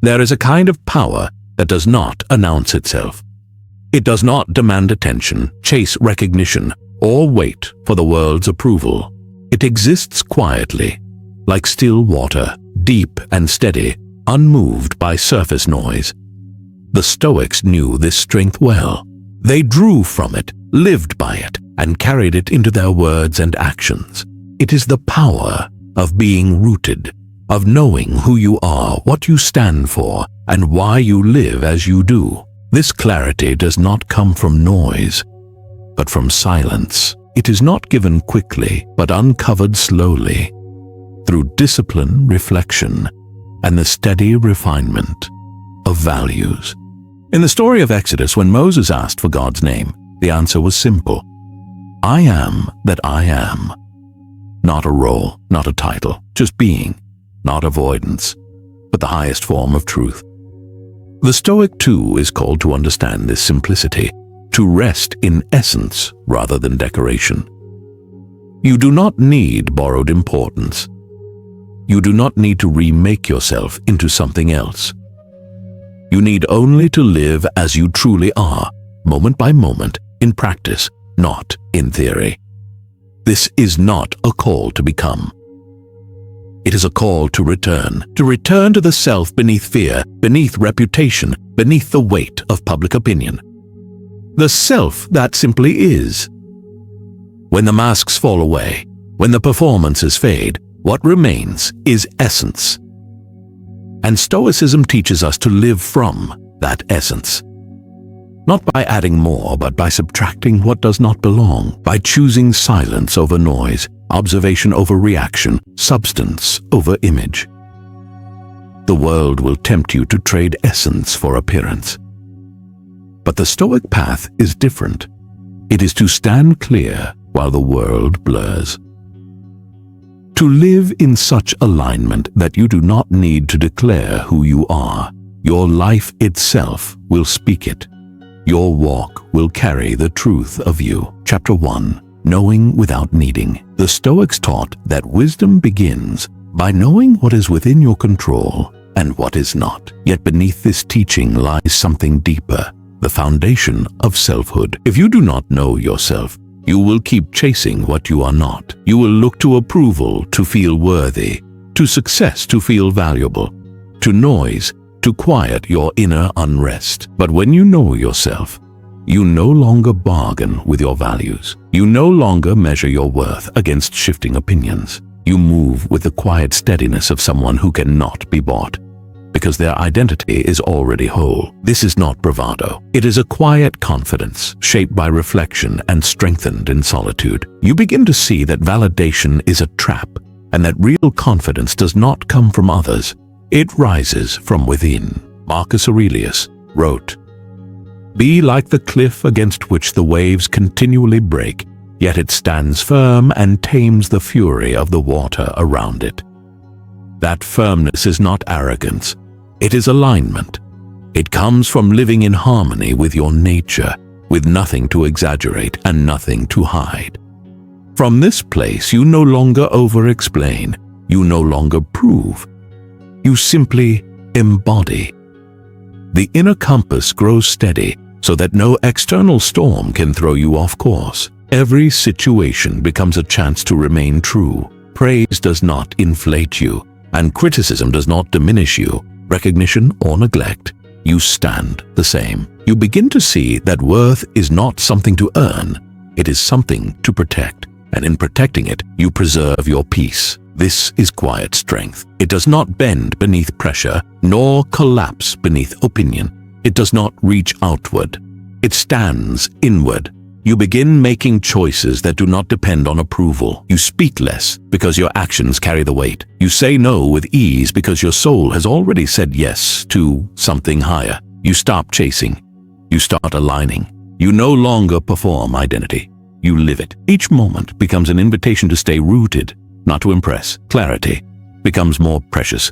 There is a kind of power that does not announce itself. It does not demand attention, chase recognition, or wait for the world's approval. It exists quietly, like still water, deep and steady, unmoved by surface noise. The Stoics knew this strength well. They drew from it, lived by it, and carried it into their words and actions. It is the power of being rooted, of knowing who you are, what you stand for, and why you live as you do. This clarity does not come from noise, but from silence. It is not given quickly, but uncovered slowly, through discipline, reflection, and the steady refinement of values. In the story of Exodus, when Moses asked for God's name, the answer was simple. I am that I am. Not a role, not a title, just being, not avoidance, but the highest form of truth. The Stoic too is called to understand this simplicity, to rest in essence rather than decoration. You do not need borrowed importance. You do not need to remake yourself into something else. You need only to live as you truly are, moment by moment, in practice, not in theory. This is not a call to become. It is a call to return to the self beneath fear, beneath reputation, beneath the weight of public opinion. The self that simply is. When the masks fall away, when the performances fade, what remains is essence. And Stoicism teaches us to live from that essence. Not by adding more, but by subtracting what does not belong, by choosing silence over noise, observation over reaction, substance over image. The world will tempt you to trade essence for appearance. But the Stoic path is different. It is to stand clear while the world blurs. To live in such alignment that you do not need to declare who you are. Your life itself will speak it. Your walk will carry the truth of you. Chapter 1. Knowing without needing. The Stoics taught that wisdom begins by knowing what is within your control and what is not. Yet beneath this teaching lies something deeper, the foundation of selfhood. If you do not know yourself, you will keep chasing what you are not. You will look to approval to feel worthy, to success to feel valuable, to noise to quiet your inner unrest. But when you know yourself, you no longer bargain with your values. You no longer measure your worth against shifting opinions. You move with the quiet steadiness of someone who cannot be bought, because their identity is already whole. This is not bravado. It is a quiet confidence, shaped by reflection and strengthened in solitude. You begin to see that validation is a trap, and that real confidence does not come from others. It rises from within. Marcus Aurelius wrote, "Be like the cliff against which the waves continually break, yet it stands firm and tames the fury of the water around it." That firmness is not arrogance. It is alignment. It comes from living in harmony with your nature, with nothing to exaggerate and nothing to hide. From this place, you no longer over-explain. You no longer prove. You simply embody. The inner compass grows steady so that no external storm can throw you off course. Every situation becomes a chance to remain true. Praise does not inflate you, and criticism does not diminish you. Recognition or neglect, you stand the same. You begin to see that worth is not something to earn, it is something to protect, and in protecting it, you preserve your peace. This is quiet strength. It does not bend beneath pressure, nor collapse beneath opinion. It does not reach outward. It stands inward. You begin making choices that do not depend on approval. You speak less because your actions carry the weight. You say no with ease because your soul has already said yes to something higher. You stop chasing. You start aligning. You no longer perform identity. You live it. Each moment becomes an invitation to stay rooted, not to impress. Clarity becomes more precious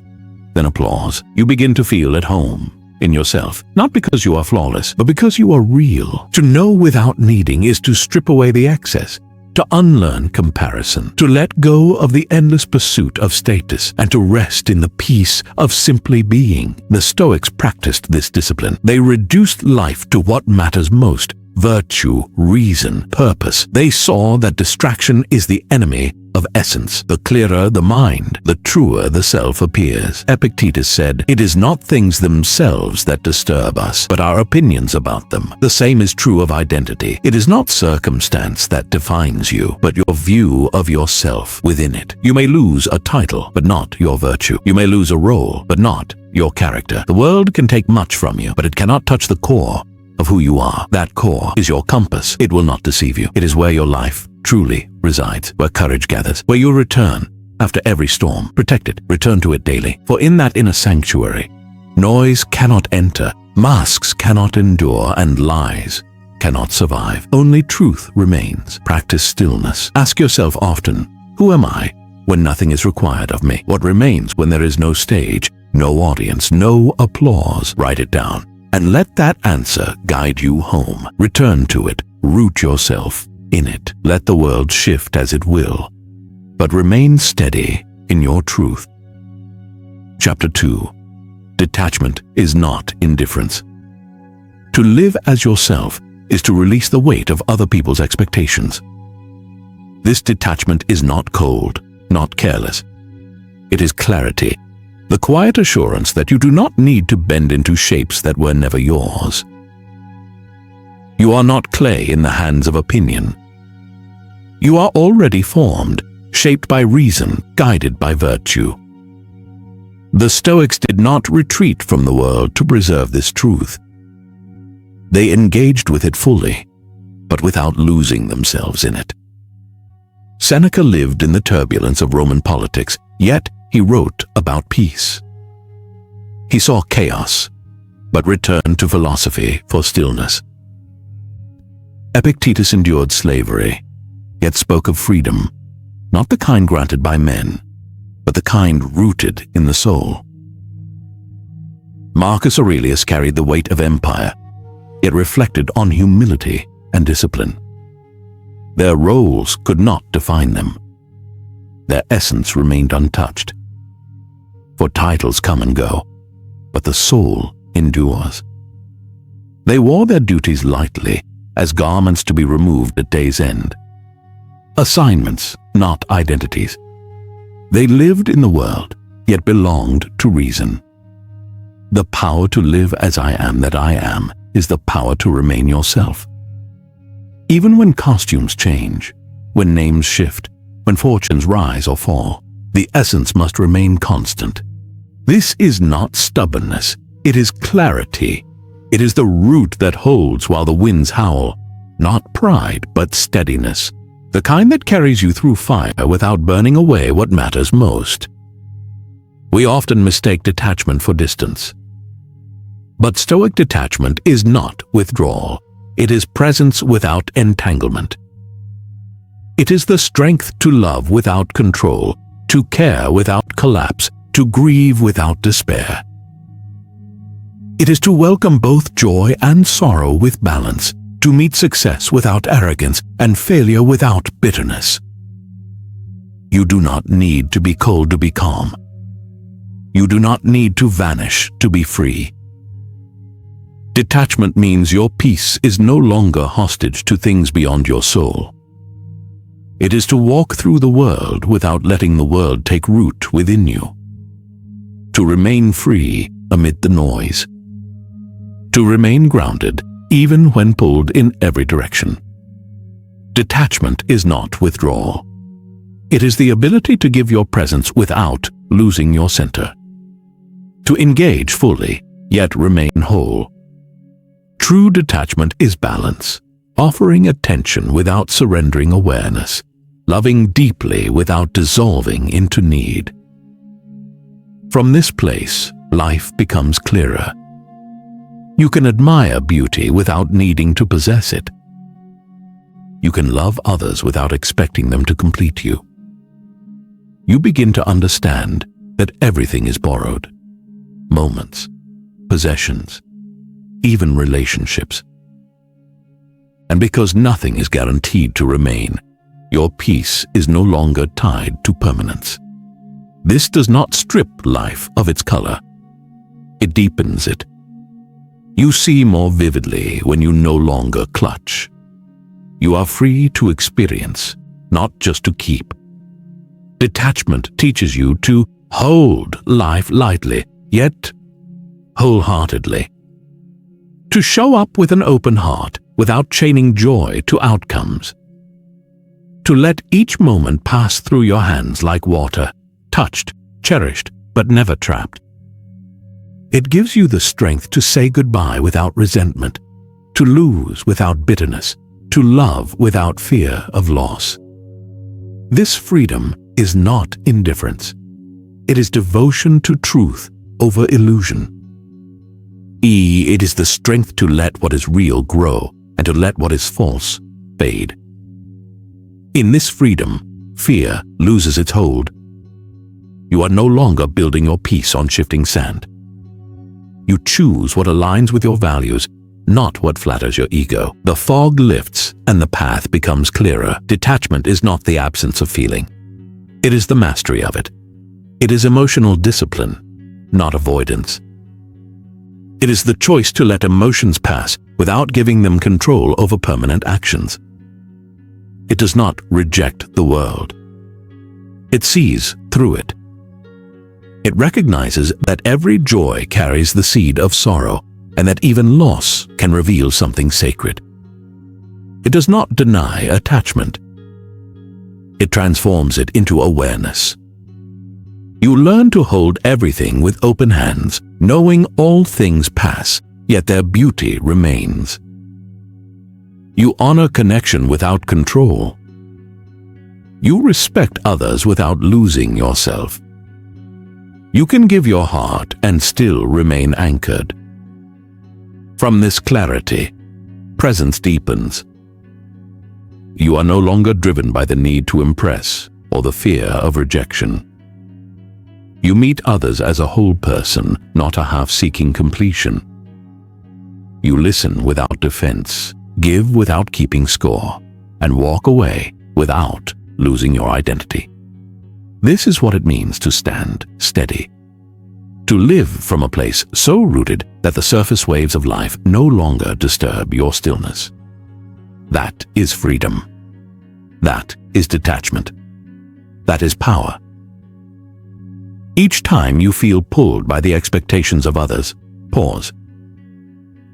than applause. You begin to feel at home in yourself, not because you are flawless, but because you are real. To know without needing is to strip away the excess. to unlearn comparison, to let go of the endless pursuit of status, and to rest in the peace of simply being. The Stoics practiced this discipline. They reduced life to what matters most: virtue, reason, purpose. They saw that distraction is the enemy of essence. The clearer the mind, the truer the self appears. Epictetus said, "It is not things themselves that disturb us, but our opinions about them." The same is true of identity. It is not circumstance that defines you, but your view of yourself within it. You may lose a title, but not your virtue. You may lose a role, but not your character. The world can take much from you, but it cannot touch the core of who you are. That core is your compass. It will not deceive you. It is where your life truly resides, where courage gathers, where you return after every storm. Protect it. Return to it daily. For in that inner sanctuary, noise cannot enter, masks cannot endure, and lies cannot survive. Only truth remains. Practice stillness. Ask yourself often, who am I when nothing is required of me? What remains when there is no stage, no audience, no applause? Write it down, and let that answer guide you home. Return to it. Root yourself in it. Let the world shift as it will, but remain steady in your truth. Chapter 2. Detachment is not indifference. To live as yourself is to release the weight of other people's expectations. This detachment is not cold, not careless. It is clarity, the quiet assurance that you do not need to bend into shapes that were never yours. You are not clay in the hands of opinion. You are already formed, shaped by reason, guided by virtue. The Stoics did not retreat from the world to preserve this truth. They engaged with it fully, but without losing themselves in it. Seneca lived in the turbulence of Roman politics, yet he wrote about peace. He saw chaos, but returned to philosophy for stillness. Epictetus endured slavery, yet spoke of freedom, not the kind granted by men, but the kind rooted in the soul. Marcus Aurelius carried the weight of empire, yet reflected on humility and discipline. Their roles could not define them. Their essence remained untouched. For titles come and go, but the soul endures. They wore their duties lightly, as garments to be removed at day's end. Assignments, not identities. They lived in the world, yet belonged to reason. The power to live as I am that I am is the power to remain yourself. Even when costumes change, when names shift, when fortunes rise or fall, the essence must remain constant. This is not stubbornness, it is clarity. It is the root that holds while the winds howl, not pride but steadiness, the kind that carries you through fire without burning away what matters most. We often mistake detachment for distance. But Stoic detachment is not withdrawal. It is presence without entanglement. It is the strength to love without control, to care without collapse, to grieve without despair. It is to welcome both joy and sorrow with balance, to meet success without arrogance and failure without bitterness. You do not need to be cold to be calm. You do not need to vanish to be free. Detachment means your peace is no longer hostage to things beyond your soul. It is to walk through the world without letting the world take root within you. To remain free amid the noise. To remain grounded even when pulled in every direction. Detachment is not withdrawal. It is the ability to give your presence without losing your center. To engage fully, yet remain whole. True detachment is balance, offering attention without surrendering awareness, loving deeply without dissolving into need. From this place, life becomes clearer. You can admire beauty without needing to possess it. You can love others without expecting them to complete you. You begin to understand that everything is borrowed. Moments, possessions, even relationships. And because nothing is guaranteed to remain, Your peace is no longer tied to permanence. This does not strip life of its color. It deepens it. You see more vividly when you no longer clutch. You are free to experience, not just to keep. Detachment teaches you to hold life lightly, yet wholeheartedly. To show up with an open heart without chaining joy to outcomes. To let each moment pass through your hands like water, touched, cherished, but never trapped. It gives you the strength to say goodbye without resentment, to lose without bitterness, to love without fear of loss. This freedom is not indifference. It is devotion to truth over illusion. It is the strength to let what is real grow and to let what is false fade. In this freedom, fear loses its hold. You are no longer building your peace on shifting sand. You choose what aligns with your values, not what flatters your ego. The fog lifts and the path becomes clearer. Detachment is not the absence of feeling. It is the mastery of it. It is emotional discipline, not avoidance. It is the choice to let emotions pass without giving them control over permanent actions. It does not reject the world. It sees through it. It recognizes that every joy carries the seed of sorrow and that even loss can reveal something sacred. It does not deny attachment. It transforms it into awareness. You learn to hold everything with open hands, knowing all things pass, yet their beauty remains. You honor connection without control. You respect others without losing yourself. You can give your heart and still remain anchored. From this clarity, presence deepens. You are no longer driven by the need to impress or the fear of rejection. You meet others as a whole person, not a half-seeking completion. You listen without defense, give without keeping score, and walk away without losing your identity. This is what it means to stand steady. To live from a place so rooted that the surface waves of life no longer disturb your stillness. That is freedom. That is detachment. That is power. Each time you feel pulled by the expectations of others, pause.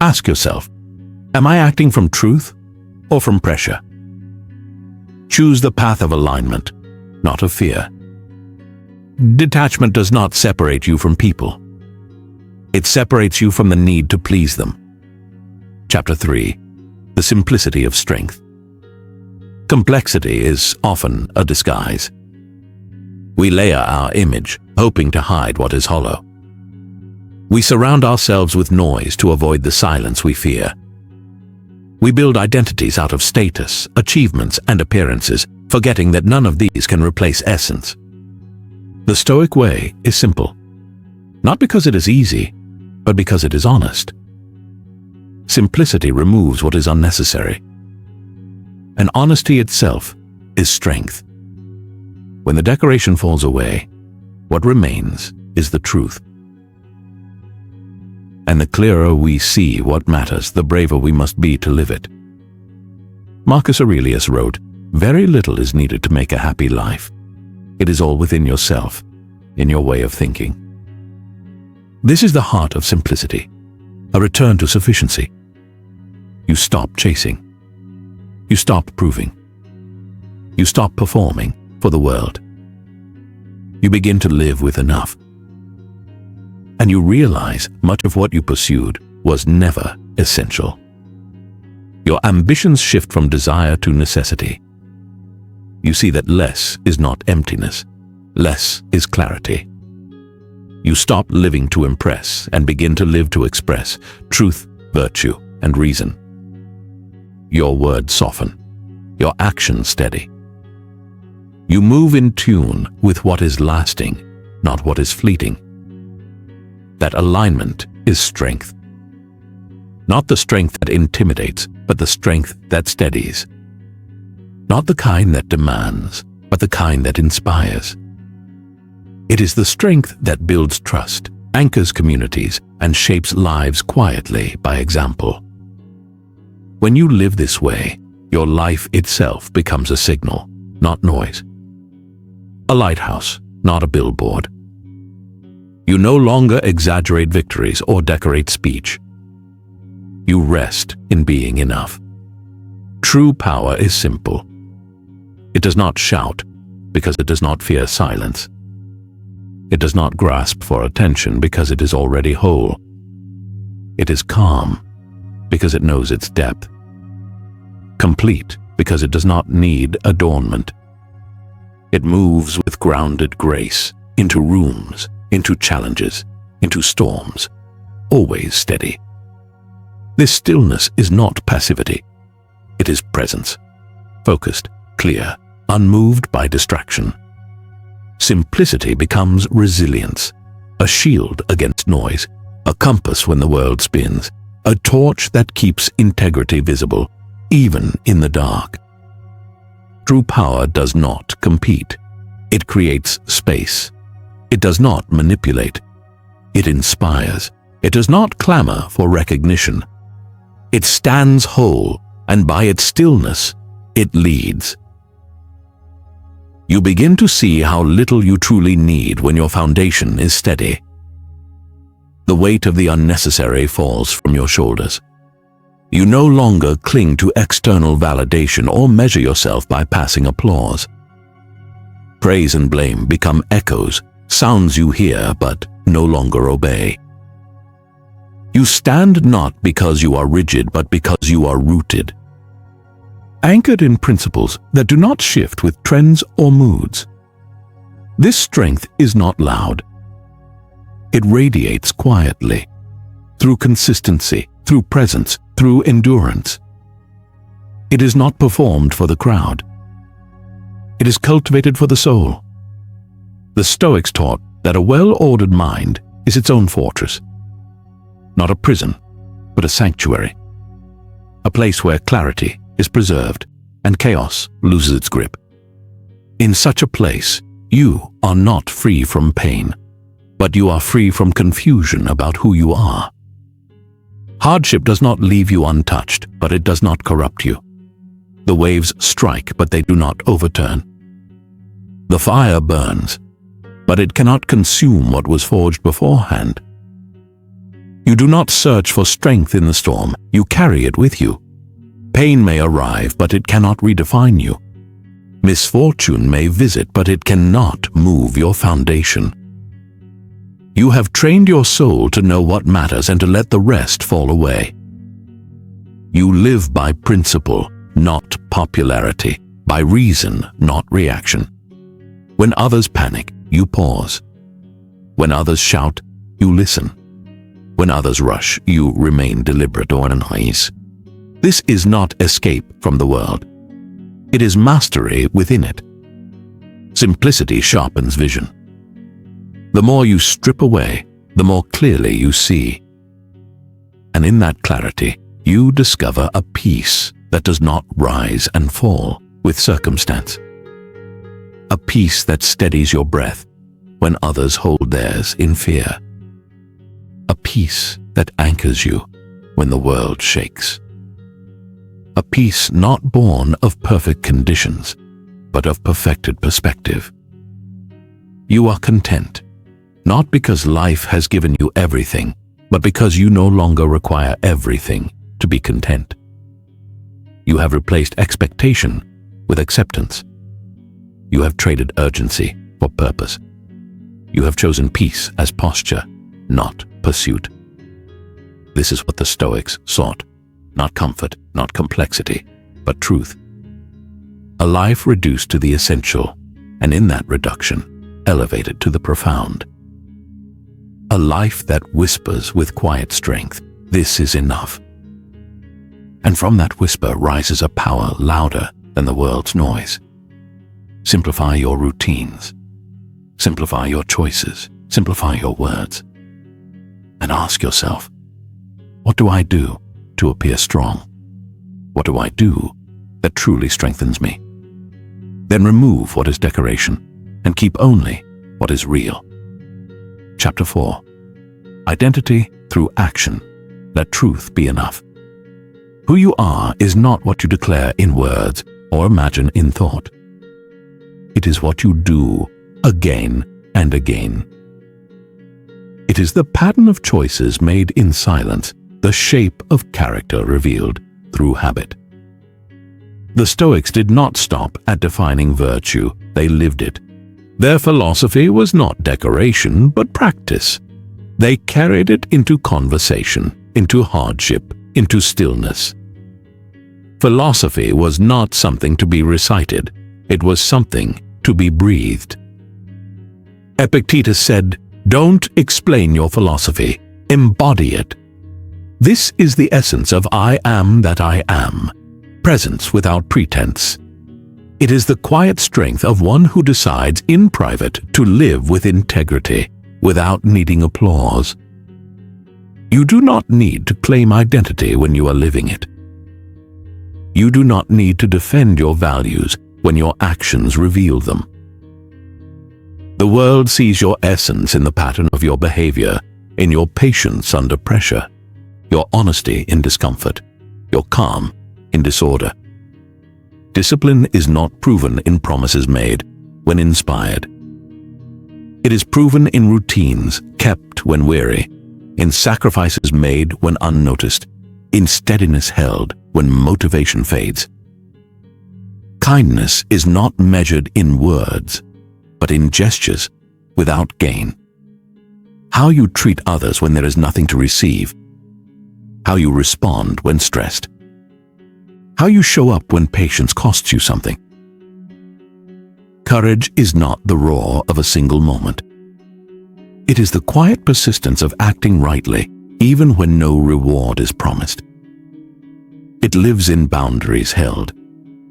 Ask yourself, am I acting from truth or from pressure? Choose the path of alignment, not of fear. Detachment does not separate you from people. It separates you from the need to please them. Chapter 3. The simplicity of strength. Complexity is often a disguise. We layer our image, hoping to hide what is hollow. We surround ourselves with noise to avoid the silence we fear. We build identities out of status, achievements, and appearances, forgetting that none of these can replace essence. The Stoic way is simple, not because it is easy, but because it is honest. Simplicity removes what is unnecessary, and honesty itself is strength. When the decoration falls away, what remains is the truth. And the clearer we see what matters, the braver we must be to live it. Marcus Aurelius wrote, "Very little is needed to make a happy life. It is all within yourself, in your way of thinking." This is the heart of simplicity, a return to sufficiency. You stop chasing. You stop proving. You stop performing for the world. You begin to live with enough. And you realize much of what you pursued was never essential. Your ambitions shift from desire to necessity. You see that less is not emptiness. Less is clarity. You stop living to impress and begin to live to express truth, virtue, and reason. Your words soften. Your actions steady. You move in tune with what is lasting, not what is fleeting. That alignment is strength. Not the strength that intimidates, but the strength that steadies. not the kind that demands, but the kind that inspires. It is the strength that builds trust, anchors communities, and shapes lives quietly by example. When you live this way, your life itself becomes a signal, not noise. A lighthouse, not a billboard. You no longer exaggerate victories or decorate speech. You rest in being enough. True power is simple. It does not shout because it does not fear silence. It does not grasp for attention because it is already whole. It is calm because it knows its depth. Complete because it does not need adornment. It moves with grounded grace into rooms, into challenges, into storms, always steady. This stillness is not passivity. It is presence, focused, clear, unmoved by distraction. Simplicity becomes resilience, a shield against noise, a compass when the world spins, a torch that keeps integrity visible, even in the dark. True power does not compete. It creates space. It does not manipulate. It inspires. It does not clamor for recognition. It stands whole, and by its stillness, it leads. You begin to see how little you truly need when your foundation is steady. The weight of the unnecessary falls from your shoulders. You no longer cling to external validation or measure yourself by passing applause. Praise and blame become echoes, sounds you hear but no longer obey. You stand not because you are rigid, but because you are rooted. Anchored in principles that do not shift with trends or moods. This strength is not loud. It radiates quietly, through consistency, through presence, through endurance. It is not performed for the crowd. It is cultivated for the soul. The Stoics taught that a well-ordered mind is its own fortress. Not a prison, but a sanctuary. A place where clarity is preserved and chaos loses its grip. In such a place, you are not free from pain, but you are free from confusion about who you are. Hardship does not leave you untouched, but it does not corrupt you. The waves strike, but they do not overturn. The fire burns, but it cannot consume what was forged beforehand. You do not search for strength in the storm, you carry it with you. Pain may arrive, but it cannot redefine you. Misfortune may visit, but it cannot move your foundation. You have trained your soul to know what matters and to let the rest fall away. You live by principle, not popularity, by reason, not reaction. When others panic, you pause. When others shout, you listen. When others rush, you remain deliberate or unease. This is not escape from the world. It is mastery within it. Simplicity sharpens vision. The more you strip away, the more clearly you see. And in that clarity, you discover a peace that does not rise and fall with circumstance. A peace that steadies your breath when others hold theirs in fear. A peace that anchors you when the world shakes. A peace not born of perfect conditions, but of perfected perspective. You are content, not because life has given you everything, but because you no longer require everything to be content. You have replaced expectation with acceptance. You have traded urgency for purpose. You have chosen peace as posture, not pursuit. This is what the Stoics sought. Not comfort, not complexity, but truth. A life reduced to the essential, and in that reduction, elevated to the profound. A life that whispers with quiet strength, "This is enough." And from that whisper rises a power louder than the world's noise. Simplify your routines. Simplify your choices. Simplify your words. And ask yourself, what do I do to appear strong? What do I do that truly strengthens me? Then remove what is decoration and keep only what is real. Chapter 4. Identity through action. Let truth be enough. Who you are is not what you declare in words or imagine in thought. It is what you do again and again. It is the pattern of choices made in silence, the shape of character revealed through habit. The Stoics did not stop at defining virtue, they lived it. Their philosophy was not decoration, but practice. They carried it into conversation, into hardship, into stillness. Philosophy was not something to be recited, it was something to be breathed. Epictetus said, "Don't explain your philosophy, embody it." This is the essence of I am that I am, presence without pretense. It is the quiet strength of one who decides in private to live with integrity, without needing applause. You do not need to claim identity when you are living it. You do not need to defend your values when your actions reveal them. The world sees your essence in the pattern of your behavior, in your patience under pressure, your honesty in discomfort, your calm in disorder. Discipline is not proven in promises made when inspired. It is proven in routines kept when weary, in sacrifices made when unnoticed, in steadiness held when motivation fades. Kindness is not measured in words, but in gestures without gain. How you treat others when there is nothing to receive. How you respond when stressed. How you show up when patience costs you something. Courage is not the roar of a single moment. It is the quiet persistence of acting rightly, even when no reward is promised. It lives in boundaries held,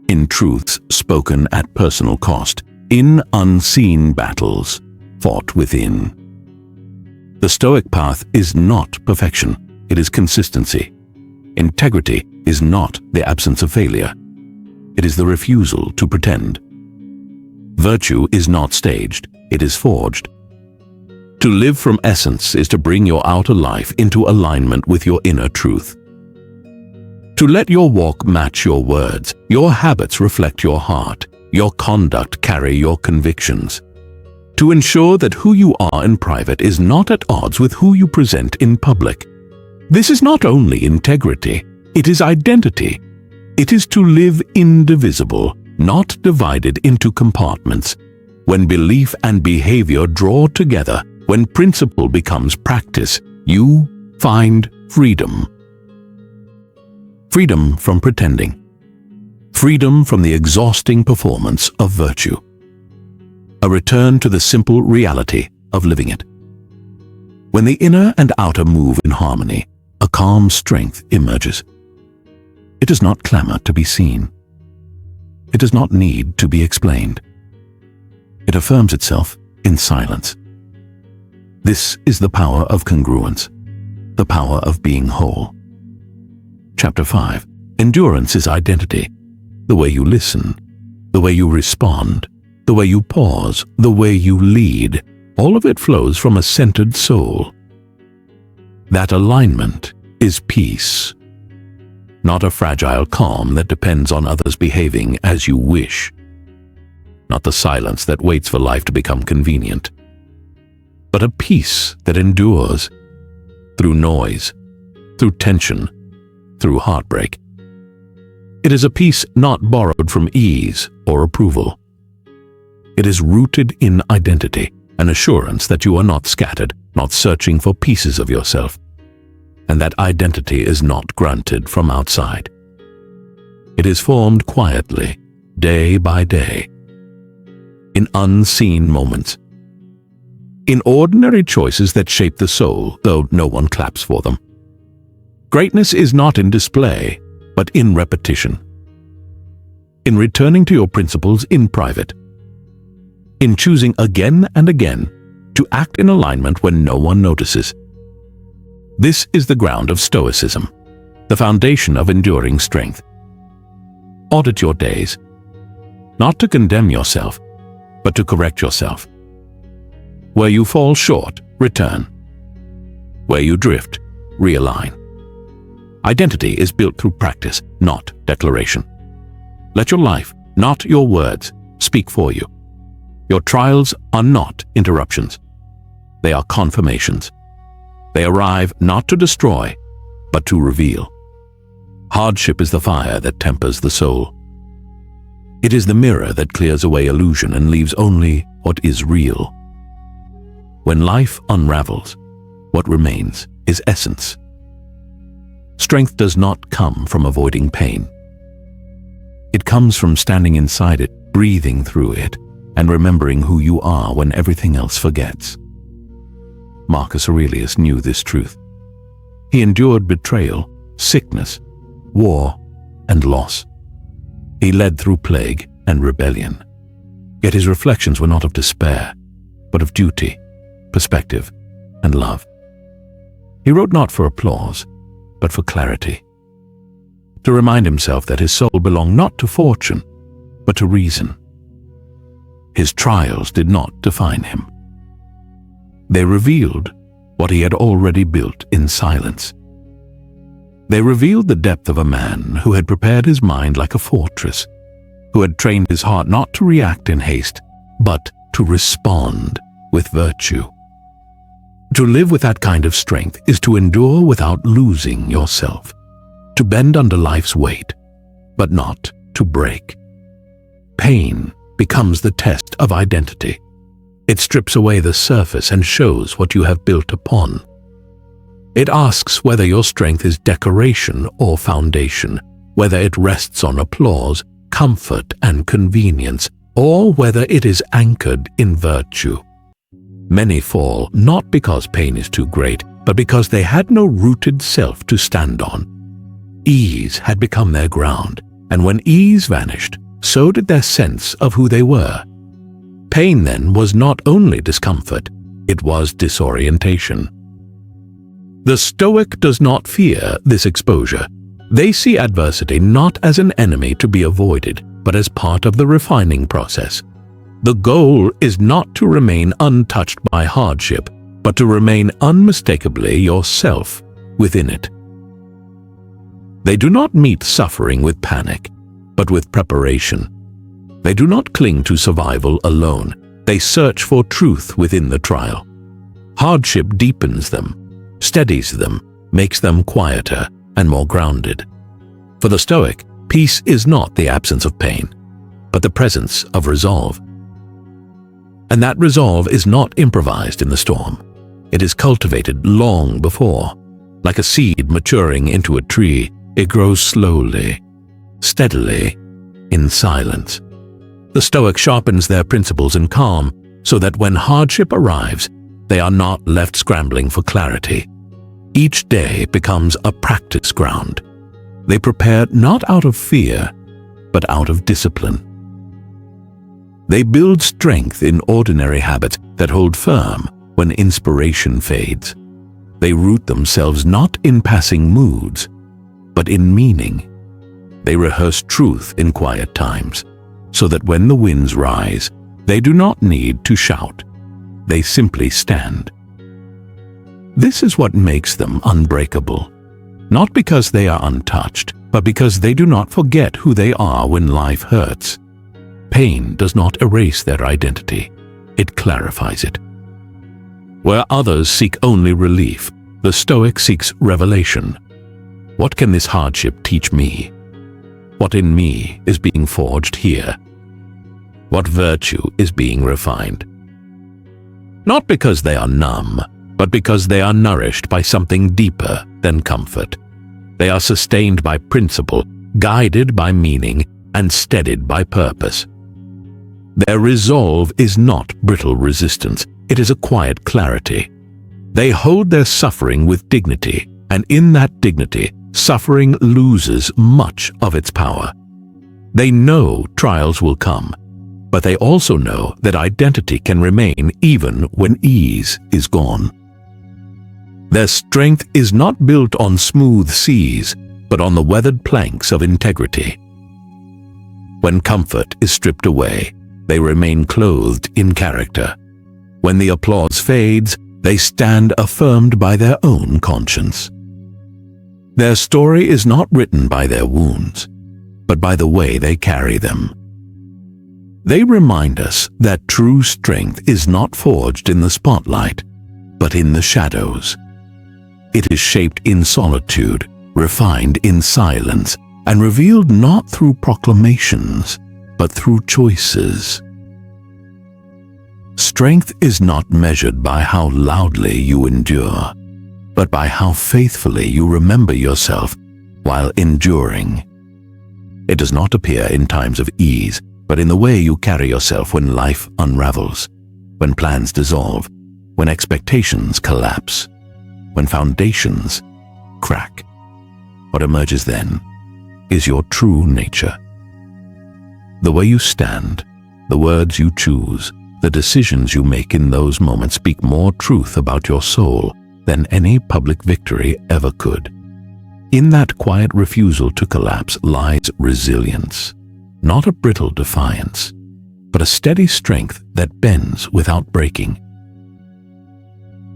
in truths spoken at personal cost, in unseen battles fought within. The Stoic path is not perfection, it is consistency. Integrity is not the absence of failure. It is the refusal to pretend. Virtue is not staged, it is forged. To live from essence is to bring your outer life into alignment with your inner truth. To let your walk match your words, your habits reflect your heart, your conduct carry your convictions. To ensure that who you are in private is not at odds with who you present in public. This is not only integrity, it is identity. It is to live indivisible, not divided into compartments. When belief and behavior draw together, when principle becomes practice, you find freedom. Freedom from pretending. Freedom from the exhausting performance of virtue. A return to the simple reality of living it. When the inner and outer move in harmony, a calm strength emerges. It does not clamor to be seen. It does not need to be explained. It affirms itself in silence. This is the power of congruence, the power of being whole. Chapter 5. Endurance is identity. The way you listen, the way you respond, the way you pause, the way you lead, all of it flows from a centered soul. That alignment is peace, not a fragile calm that depends on others behaving as you wish, not the silence that waits for life to become convenient, but a peace that endures through noise, through tension, through heartbreak. It is a peace not borrowed from ease or approval. It is rooted in identity, an assurance that you are not scattered, not searching for pieces of yourself, and that identity is not granted from outside. It is formed quietly, day by day, in unseen moments, in ordinary choices that shape the soul, though no one claps for them. Greatness is not in display, but in repetition, in returning to your principles in private, in choosing again and again to act in alignment when no one notices. This is the ground of Stoicism, the foundation of enduring strength. Audit your days. not to condemn yourself, but to correct yourself. Where you fall short, return. Where you drift, realign. Identity is built through practice, not declaration. Let your life, not your words, speak for you. Your trials are not interruptions. They are confirmations. They arrive not to destroy, but to reveal. Hardship is the fire that tempers the soul. It is the mirror that clears away illusion and leaves only what is real. When life unravels, what remains is essence. Strength does not come from avoiding pain. It comes from standing inside it, breathing through it, and remembering who you are when everything else forgets. Marcus Aurelius knew this truth. He endured betrayal, sickness, war, and loss. He led through plague and rebellion. Yet his reflections were not of despair, but of duty, perspective, and love. He wrote not for applause, but for clarity. To remind himself that his soul belonged not to fortune, but to reason. His trials did not define him. They revealed what he had already built in silence. They revealed the depth of a man who had prepared his mind like a fortress, who had trained his heart not to react in haste, but to respond with virtue. To live with that kind of strength is to endure without losing yourself, to bend under life's weight, but not to break. Pain becomes the test of identity. It strips away the surface and shows what you have built upon. It asks whether your strength is decoration or foundation, whether it rests on applause, comfort, and convenience, or whether it is anchored in virtue. Many fall not because pain is too great, but because they had no rooted self to stand on. Ease had become their ground, and when ease vanished, so did their sense of who they were. Pain then was not only discomfort, it was disorientation. The Stoic does not fear this exposure. They see adversity not as an enemy to be avoided, but as part of the refining process. The goal is not to remain untouched by hardship, but to remain unmistakably yourself within it. They do not meet suffering with panic, but with preparation. They do not cling to survival alone. They search for truth within the trial. Hardship deepens them, steadies them, makes them quieter and more grounded. For the Stoic, peace is not the absence of pain, but the presence of resolve. And that resolve is not improvised in the storm. It is cultivated long before. Like a seed maturing into a tree, it grows slowly, steadily, in silence. The Stoic sharpens their principles in calm, so that when hardship arrives, they are not left scrambling for clarity. Each day becomes a practice ground. They prepare not out of fear, but out of discipline. They build strength in ordinary habits that hold firm when inspiration fades. They root themselves not in passing moods, but in meaning. They rehearse truth in quiet times, so that when the winds rise, they do not need to shout. They simply stand. This is what makes them unbreakable, not because they are untouched, but because they do not forget who they are when life hurts. Pain does not erase their identity, it clarifies it. Where others seek only relief, the Stoic seeks revelation. What can this hardship teach me? What in me is being forged here? What virtue is being refined? Not because they are numb, but because they are nourished by something deeper than comfort. They are sustained by principle, guided by meaning, and steadied by purpose. Their resolve is not brittle resistance, it is a quiet clarity. They hold their suffering with dignity, and in that dignity, suffering loses much of its power. They know trials will come, but they also know that identity can remain even when ease is gone. Their strength is not built on smooth seas, but on the weathered planks of integrity. When comfort is stripped away, they remain clothed in character. When the applause fades, they stand affirmed by their own conscience. Their story is not written by their wounds, but by the way they carry them. They remind us that true strength is not forged in the spotlight, but in the shadows. It is shaped in solitude, refined in silence, and revealed not through proclamations, but through choices. Strength is not measured by how loudly you endure, but by how faithfully you remember yourself while enduring. It does not appear in times of ease, but in the way you carry yourself when life unravels, when plans dissolve, when expectations collapse, when foundations crack. What emerges then is your true nature. The way you stand, the words you choose, the decisions you make in those moments speak more truth about your soul than any public victory ever could. In that quiet refusal to collapse lies resilience, not a brittle defiance, but a steady strength that bends without breaking.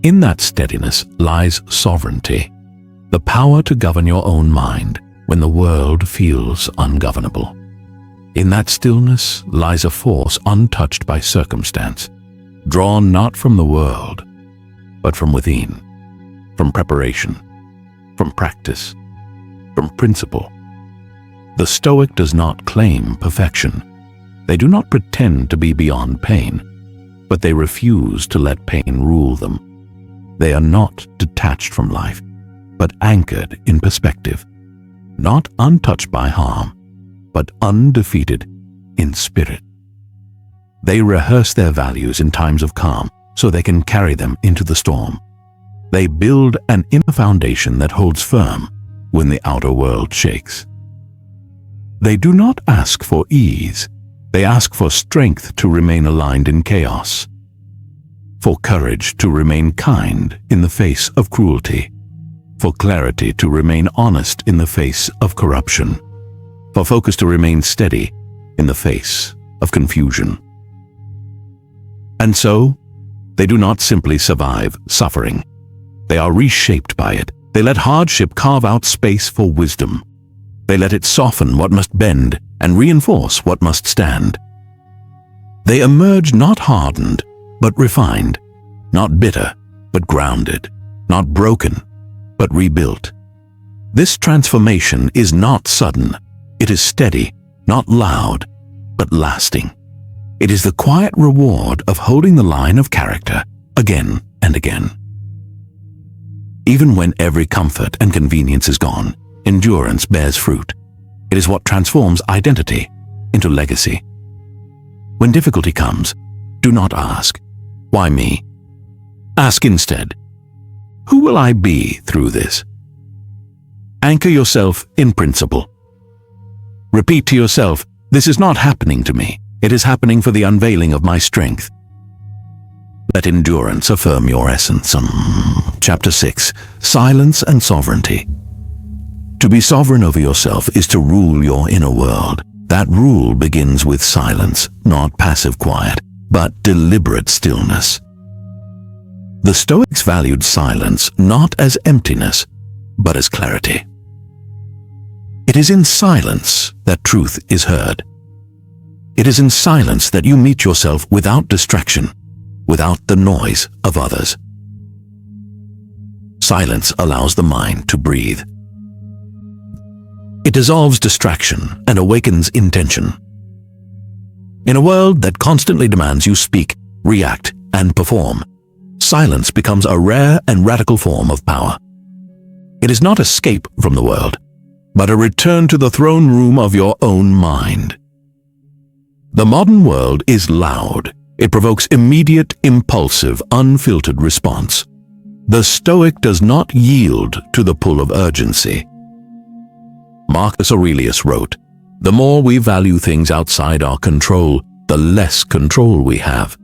In that steadiness lies sovereignty, the power to govern your own mind when the world feels ungovernable. In that stillness lies a force untouched by circumstance, drawn not from the world, but from within, from preparation, from practice, from principle. The Stoic does not claim perfection. They do not pretend to be beyond pain, but they refuse to let pain rule them. They are not detached from life, but anchored in perspective, not untouched by harm, but undefeated in spirit. They rehearse their values in times of calm so they can carry them into the storm. They build an inner foundation that holds firm when the outer world shakes. They do not ask for ease. They ask for strength to remain aligned in chaos, for courage to remain kind in the face of cruelty, for clarity to remain honest in the face of corruption, for focus to remain steady in the face of confusion. And so, they do not simply survive suffering. They are reshaped by it. They let hardship carve out space for wisdom. They let it soften what must bend and reinforce what must stand. They emerge not hardened, but refined, not bitter, but grounded, not broken, but rebuilt. This transformation is not sudden. It is steady, not loud, but lasting. It is the quiet reward of holding the line of character again and again. Even when every comfort and convenience is gone, endurance bears fruit. It is what transforms identity into legacy. When difficulty comes, do not ask, "Why me?" Ask instead, "Who will I be through this?" Anchor yourself in principle. Repeat to yourself, "This is not happening to me. It is happening for the unveiling of my strength." Let endurance affirm your essence. Chapter 6. Silence and Sovereignty. To be sovereign over yourself is to rule your inner world. That rule begins with silence, not passive quiet, but deliberate stillness. The Stoics valued silence not as emptiness, but as clarity. It is in silence that truth is heard. It is in silence that you meet yourself without distraction, without the noise of others. Silence allows the mind to breathe. It dissolves distraction and awakens intention. In a world that constantly demands you speak, react, and perform, silence becomes a rare and radical form of power. It is not escape from the world, but a return to the throne room of your own mind. The modern world is loud. It provokes immediate, impulsive, unfiltered response. The Stoic does not yield to the pull of urgency. Marcus Aurelius wrote, "The more we value things outside our control, the less control we have.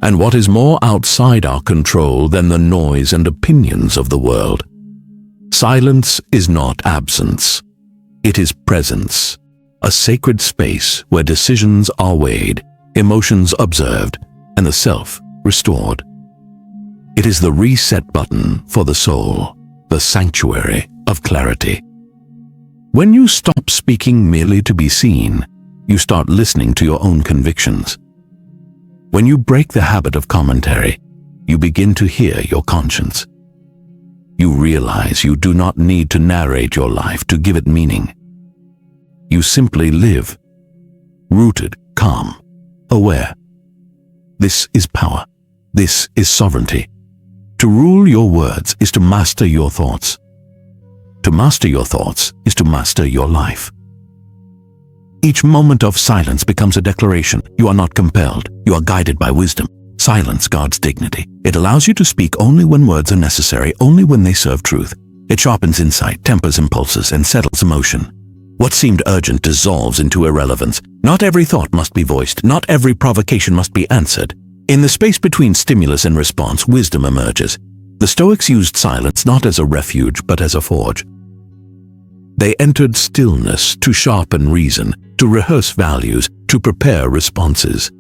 And what is more outside our control than the noise and opinions of the world? Silence is not absence. It is presence. a sacred space where decisions are weighed, emotions observed, and the self restored. It is the reset button for the soul, the sanctuary of clarity. When you stop speaking merely to be seen, you start listening to your own convictions. When you break the habit of commentary, you begin to hear your conscience. You realize you do not need to narrate your life to give it meaning. You simply live, rooted, calm, aware. This is power. This is sovereignty. To rule your words is to master your thoughts. To master your thoughts is to master your life. Each moment of silence becomes a declaration. You are not compelled. You are guided by wisdom. Silence guards dignity. It allows you to speak only when words are necessary, only when they serve truth. It sharpens insight, tempers impulses, and settles emotion. What seemed urgent dissolves into irrelevance. Not every thought must be voiced. Not every provocation must be answered. In the space between stimulus and response, wisdom emerges. The Stoics used silence not as a refuge, but as a forge. They entered stillness to sharpen reason, to rehearse values, to prepare responses.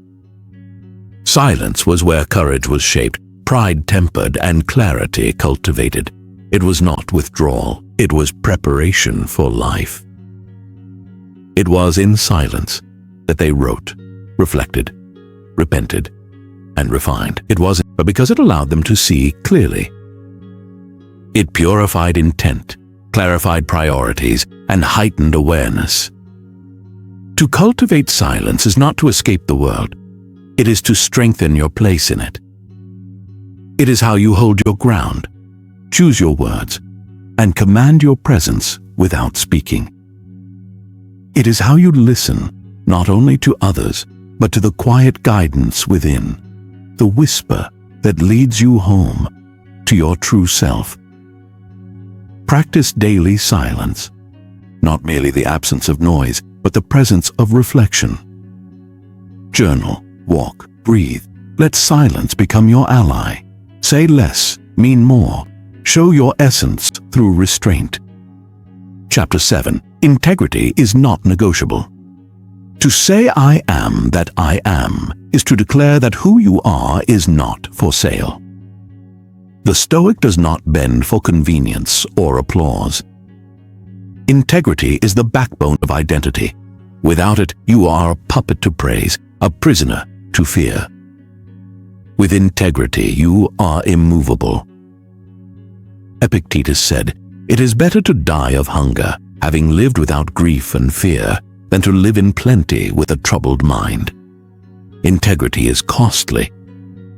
Silence was where courage was shaped, pride tempered, and clarity cultivated. It was not withdrawal, it was preparation for life. It was in silence that they wrote, reflected, repented, and refined. It wasn't because it allowed them to see clearly. It purified intent, clarified priorities, and heightened awareness. To cultivate silence is not to escape the world. It is to strengthen your place in it. It is how you hold your ground, choose your words, and command your presence without speaking. It is how you listen, not only to others, but to the quiet guidance within, the whisper that leads you home to your true self. Practice daily silence, not merely the absence of noise, but the presence of reflection. Journal, walk, breathe. Let silence become your ally. Say less, mean more. Show your essence through restraint. Chapter 7. Integrity is not negotiable. To say I am that I am is to declare that who you are is not for sale. The Stoic does not bend for convenience or applause. Integrity is the backbone of identity. Without it, you are a puppet to praise, a prisoner to fear. With integrity, you are immovable. Epictetus said, "It is better to die of hunger, having lived without grief and fear, than to live in plenty with a troubled mind." Integrity is costly,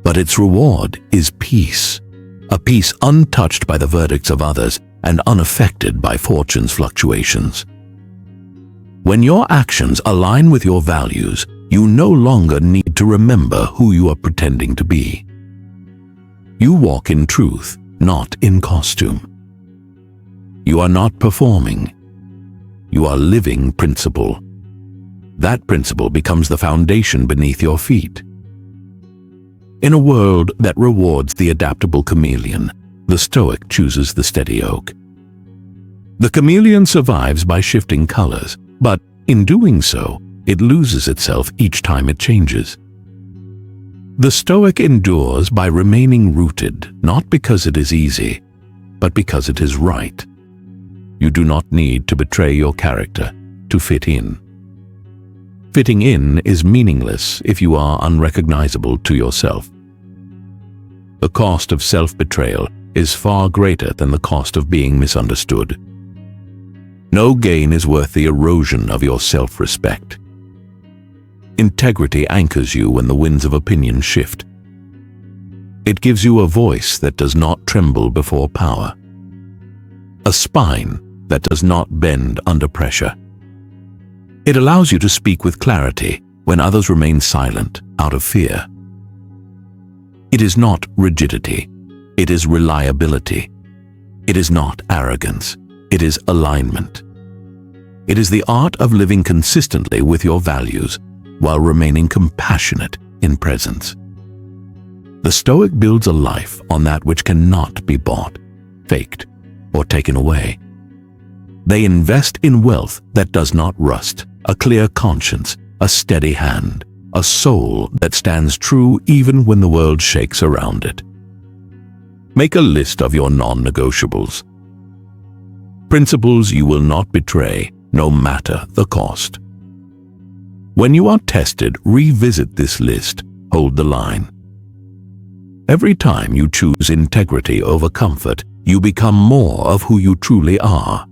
but its reward is peace, a peace untouched by the verdicts of others and unaffected by fortune's fluctuations. When your actions align with your values, you no longer need to remember who you are pretending to be. You walk in truth, not in costume. You are not performing. You are living principle. That principle becomes the foundation beneath your feet. In a world that rewards the adaptable chameleon, the Stoic chooses the steady oak. The chameleon survives by shifting colors, but in doing so, it loses itself each time it changes. The Stoic endures by remaining rooted, not because it is easy, but because it is right. You do not need to betray your character to fit in. Fitting in is meaningless if you are unrecognizable to yourself. The cost of self-betrayal is far greater than the cost of being misunderstood. No gain is worth the erosion of your self-respect. Integrity anchors you when the winds of opinion shift. It gives you a voice that does not tremble before power, a spine that does not bend under pressure. It allows you to speak with clarity when others remain silent out of fear. It is not rigidity, it is reliability. It is not arrogance, it is alignment. It is the art of living consistently with your values while remaining compassionate in presence. The Stoic builds a life on that which cannot be bought, faked, or taken away. They invest in wealth that does not rust, a clear conscience, a steady hand, a soul that stands true even when the world shakes around it. Make a list of your non-negotiables. Principles you will not betray, no matter the cost. When you are tested, revisit this list, hold the line. Every time you choose integrity over comfort, you become more of who you truly are.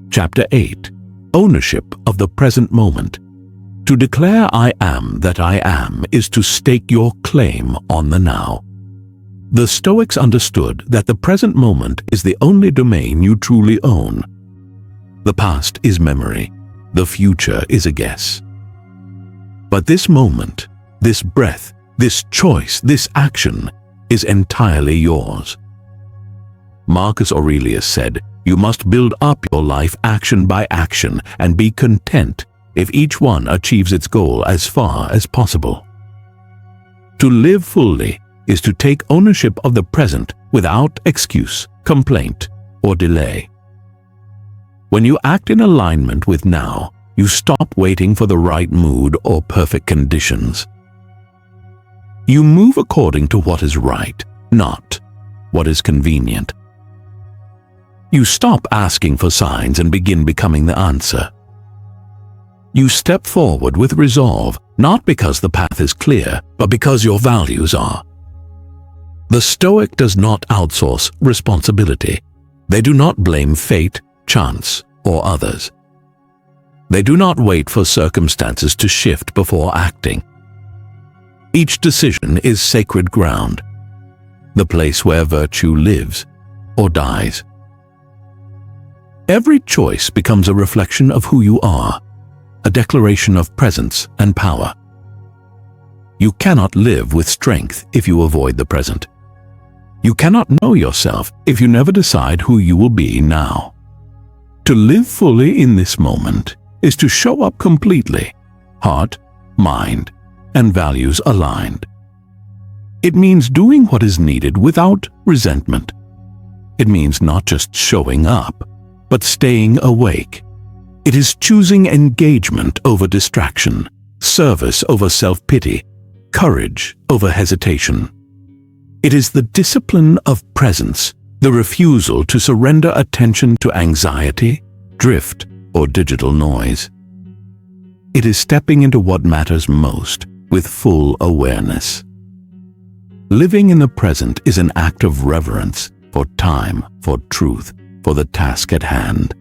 Chapter 8. Ownership of the present moment. To declare I am that I am is to stake your claim on the now. The Stoics understood that the present moment is the only domain you truly own. The past is memory, the future is a guess. But this moment, this breath, this choice, this action is entirely yours. Marcus Aurelius said, "You must build up your life action by action and be content if each one achieves its goal as far as possible." To live fully is to take ownership of the present without excuse, complaint, or delay. When you act in alignment with now, you stop waiting for the right mood or perfect conditions. You move according to what is right, not what is convenient. You stop asking for signs and begin becoming the answer. You step forward with resolve, not because the path is clear, but because your values are. The Stoic does not outsource responsibility. They do not blame fate, chance, or others. They do not wait for circumstances to shift before acting. Each decision is sacred ground, the place where virtue lives or dies. Every choice becomes a reflection of who you are, a declaration of presence and power. You cannot live with strength if you avoid the present. You cannot know yourself if you never decide who you will be now. To live fully in this moment is to show up completely, heart, mind, and values aligned. It means doing what is needed without resentment. It means not just showing up, but staying awake. It is choosing engagement over distraction, service over self-pity, courage over hesitation. It is the discipline of presence, the refusal to surrender attention to anxiety, drift, or digital noise. It is stepping into what matters most with full awareness. Living in the present is an act of reverence for time, for truth, for the task at hand.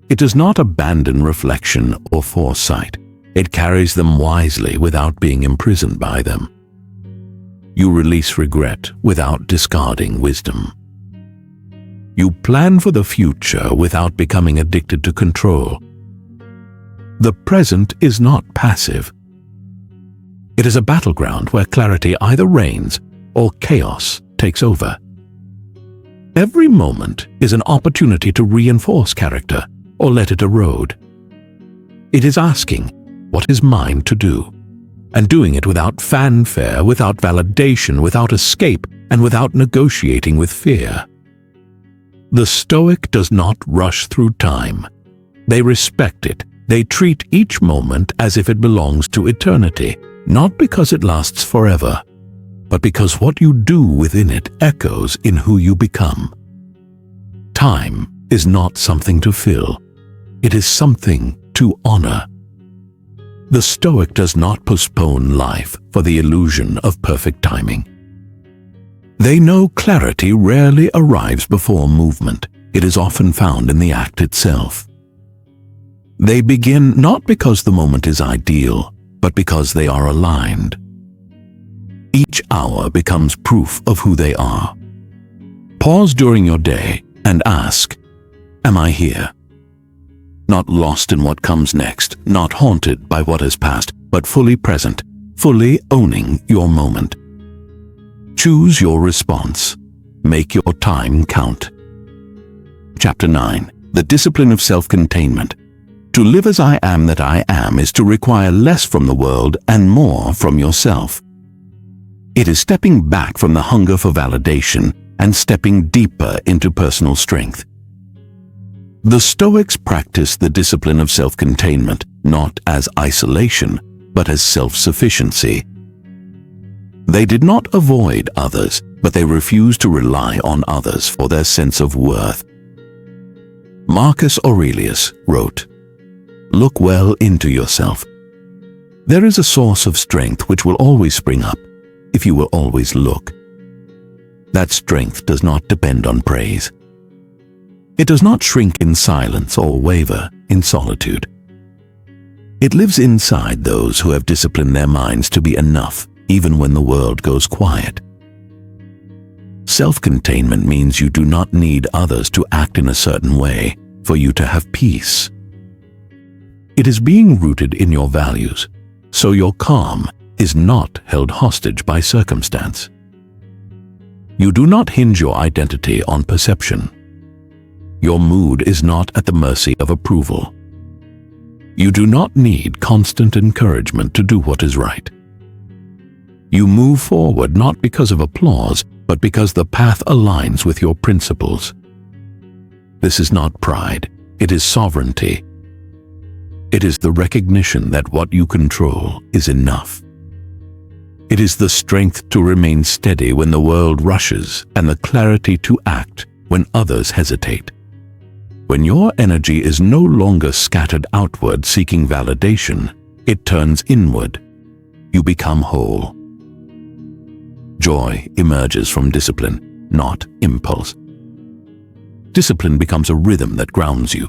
It does not abandon reflection or foresight. It carries them wisely without being imprisoned by them. You release regret without discarding wisdom. You plan for the future without becoming addicted to control. The present is not passive. It is a battleground where clarity either reigns or chaos takes over. Every moment is an opportunity to reinforce character or let it erode. It is asking, what is mine to do? And doing it without fanfare, without validation, without escape, and without negotiating with fear. The Stoic does not rush through time. They respect it. They treat each moment as if it belongs to eternity, not because it lasts forever, but because what you do within it echoes in who you become. Time is not something to fill. It is something to honor. The Stoic does not postpone life for the illusion of perfect timing. They know clarity rarely arrives before movement. It is often found in the act itself. They begin not because the moment is ideal, but because they are aligned. Each hour becomes proof of who they are. Pause during your day and ask, am I here? Not lost in what comes next, not haunted by what has passed, but fully present, fully owning your moment. Choose your response. Make your time count. Chapter 9. The Discipline of Self-Containment. To live as I am that I am is to require less from the world and more from yourself. It is stepping back from the hunger for validation and stepping deeper into personal strength. The Stoics practiced the discipline of self-containment, not as isolation, but as self-sufficiency. They did not avoid others, but they refused to rely on others for their sense of worth. Marcus Aurelius wrote, "Look well into yourself. There is a source of strength which will always spring up, if you will always look. That strength does not depend on praise. It does not shrink in silence or waver in solitude. It lives inside those who have disciplined their minds to be enough, even when the world goes quiet." Self-containment means you do not need others to act in a certain way for you to have peace. It is being rooted in your values, so your calm is not held hostage by circumstance. You do not hinge your identity on perception. Your mood is not at the mercy of approval. You do not need constant encouragement to do what is right. You move forward not because of applause, but because the path aligns with your principles. This is not pride, it is sovereignty. It is the recognition that what you control is enough. It is the strength to remain steady when the world rushes and the clarity to act when others hesitate. When your energy is no longer scattered outward seeking validation, it turns inward. You become whole. Joy emerges from discipline, not impulse. Discipline becomes a rhythm that grounds you,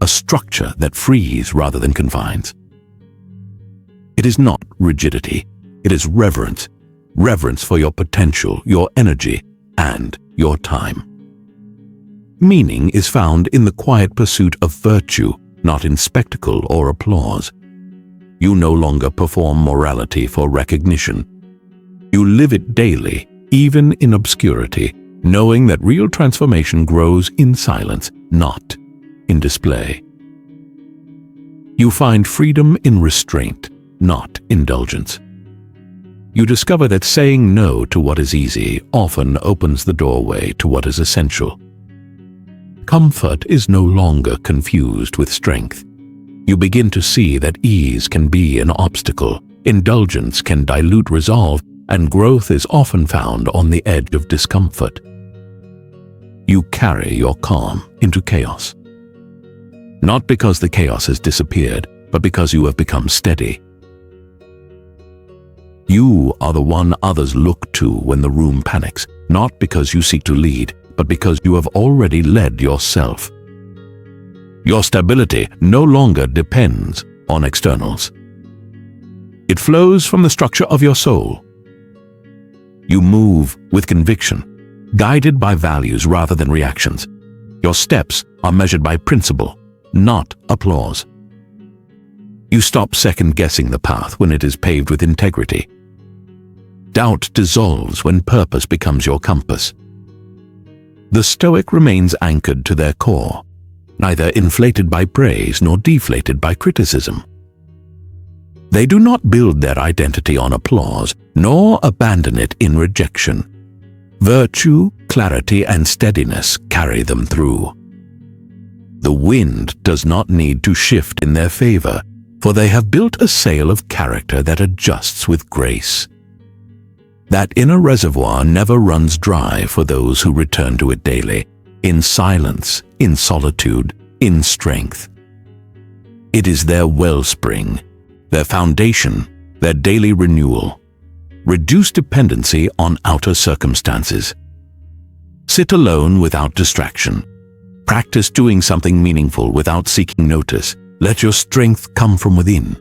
a structure that frees rather than confines. It is not rigidity, it is reverence, reverence for your potential, your energy, and your time. Meaning is found in the quiet pursuit of virtue, not in spectacle or applause. You no longer perform morality for recognition. You live it daily, even in obscurity, knowing that real transformation grows in silence, not in display. You find freedom in restraint, not indulgence. You discover that saying no to what is easy often opens the doorway to what is essential. Comfort is no longer confused with strength. You begin to see that ease can be an obstacle, indulgence can dilute resolve, and growth is often found on the edge of discomfort. You carry your calm into chaos. Not because the chaos has disappeared, but because you have become steady. You are the one others look to when the room panics, not because you seek to lead, but because you have already led yourself. Your stability no longer depends on externals. It flows from the structure of your soul. You move with conviction, guided by values rather than reactions. Your steps are measured by principle, not applause. You stop second-guessing the path when it is paved with integrity. Doubt dissolves when purpose becomes your compass. The Stoic remains anchored to their core, neither inflated by praise nor deflated by criticism. They do not build their identity on applause, nor abandon it in rejection. Virtue, clarity, and steadiness carry them through. The wind does not need to shift in their favor, for they have built a sail of character that adjusts with grace. That inner reservoir never runs dry for those who return to it daily, in silence, in solitude, in strength. It is their wellspring, their foundation, their daily renewal. Reduce dependency on outer circumstances. Sit alone without distraction. Practice doing something meaningful without seeking notice. Let your strength come from within.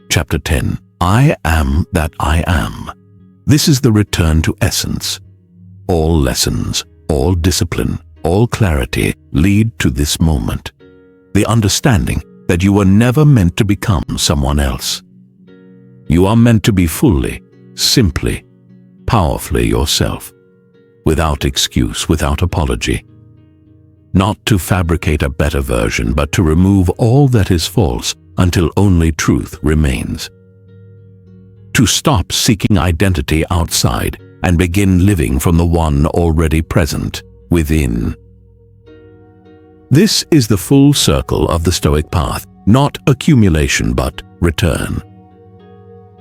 Chapter 10. I am that I am. This is the return to essence. All lessons, all discipline, all clarity lead to this moment. The understanding that you were never meant to become someone else. You are meant to be fully, simply, powerfully yourself, without excuse, without apology. Not to fabricate a better version, but to remove all that is false until only truth remains. To stop seeking identity outside and begin living from the one already present within. This is the full circle of the Stoic path, not accumulation but return.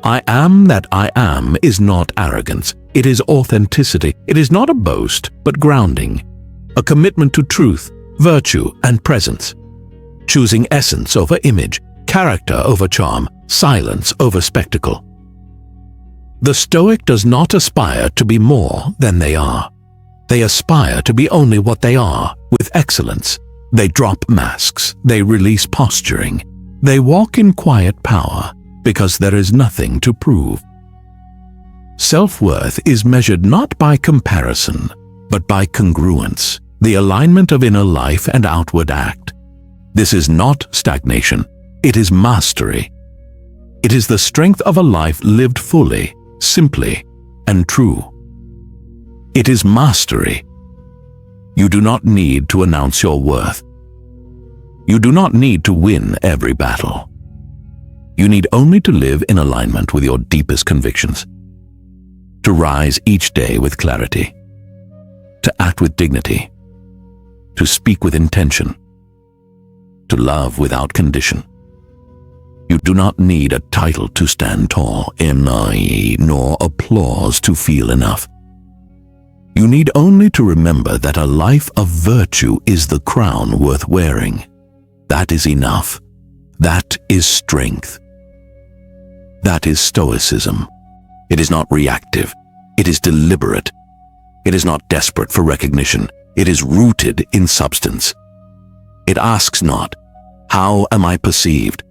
I am that I am is not arrogance, it is authenticity. It is not a boast, but grounding, a commitment to truth, virtue, and presence, choosing essence over image, character over charm, silence over spectacle. The Stoic does not aspire to be more than they are. They aspire to be only what they are, with excellence. They drop masks, they release posturing. They walk in quiet power, because there is nothing to prove. Self-worth is measured not by comparison, but by congruence, the alignment of inner life and outward act. This is not stagnation, it is mastery. It is the strength of a life lived fully, simply, and true. It is mastery. You do not need to announce your worth. You do not need to win every battle. You need only to live in alignment with your deepest convictions, to rise each day with clarity, to act with dignity, to speak with intention, to love without condition. You do not need a title to stand tall, nor applause to feel enough. You need only to remember that a life of virtue is the crown worth wearing. That is enough. That is strength. That is Stoicism. It is not reactive. It is deliberate. It is not desperate for recognition. It is rooted in substance. It asks not, how am I perceived?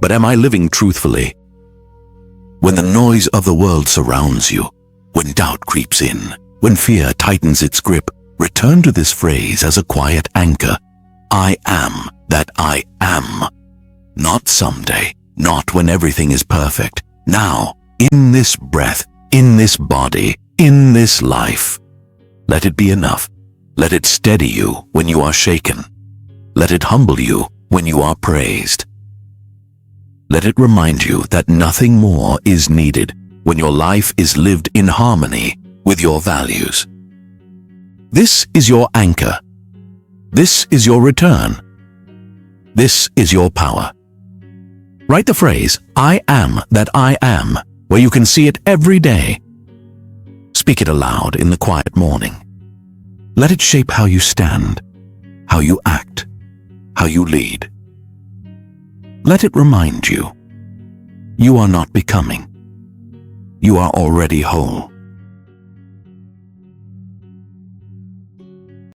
But am I living truthfully? When the noise of the world surrounds you, when doubt creeps in, when fear tightens its grip, return to this phrase as a quiet anchor. I am that I am. Not someday, not when everything is perfect. Now, in this breath, in this body, in this life. Let it be enough. Let it steady you when you are shaken. Let it humble you when you are praised. Let it remind you that nothing more is needed when your life is lived in harmony with your values. This is your anchor. This is your return. This is your power. Write the phrase, I am that I am, where you can see it every day. Speak it aloud in the quiet morning. Let it shape how you stand, how you act, how you lead. Let it remind you, you are not becoming. You are already whole.